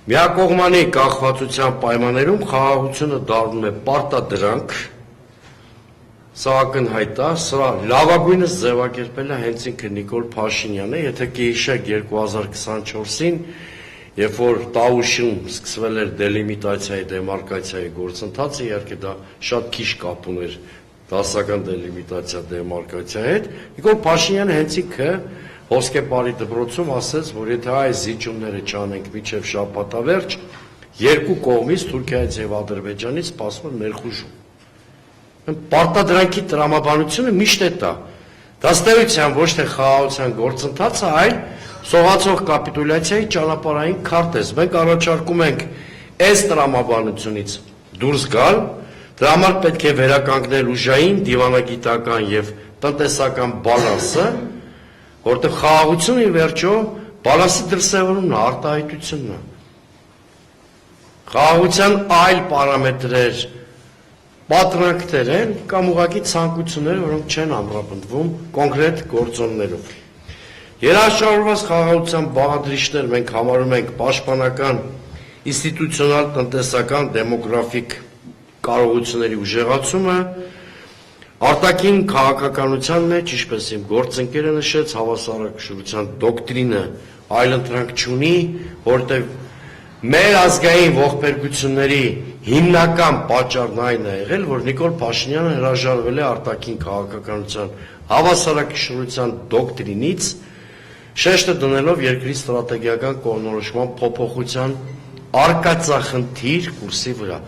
Միակողմանի կախվածության պայմաններում խաղաղությունը դառնում է պարտադրանք, սա ակնհայտ է, սա լավագույնս ձևակերպել է հենց ինքը Նիկոլ Փաշինյանը, եթե կհիշեք 2024-ին, երբ որ Տավուշում սկսվել էր դելիմիտացիայի, դեմարկացիայի գործընթացը, իհարկե դա շատ քիչ կապ ուներ դասական դելիմիտացիա, դեմարկացիայի հետ, Նիկոլ Փաշինյանը հենց ինքը Հոսկեպարի դպրոցում ասեց, որ եթե այս զիջումները չանենք մինչև շաբաթավերջ, երկու կողմից Թուրքիայից եւ Ադրբեջանից սպասում է ներխուժում։ Պարտադրանքի տրամաբանությունը միշտ է դա։ Դաստիարակության ոչ թե խաղաղության գործընթացը, այլ սողացող կապիտուլյացիայի ճանապարհային քարտեզ։ Մենք առաջարկում ենք այս տրամաբանությունից դուրս գալ, դրա համար պետք է վերականգնել ուժային, դիվանագիտական եւ տնտեսական բալանսը, որտեղ խաղաղությունը ի վերջո բալանսի դրսևորումն է, արտահայտությունն է։ Խաղաղության այլ պարամետրեր, պատրանքներ են կամ ուղղակի ցանկություններ, որոնք չեն ամրապնդվում կոնկրետ գործոններով։ Երաշխավորված խաղաղության բաղադրիչներ մենք համարում ենք պաշտպանական, ինստիտուցիոնալ, տնտեսական, դեմոգրաֆիկ կարողությունների ուժեղացումը, արտաքին քաղաքականության մեջ, ինչպես իմ գործընկերը նշեց, հավասարակշռության դոկտրինը այլընտրանք չունի, որտեղ մեր ազգային ողբերգությունների հիմնական պատճառն այն է եղել, որ Նիկոլ Փաշինյանը հրաժարվել է արտաքին քաղաքականության հավասարակշռության դոկտրինից, շեշտը դնելով երկրի ստրատեգիական կողմնորոշման փոփոխության արկածախնդիր կուրսի վրա։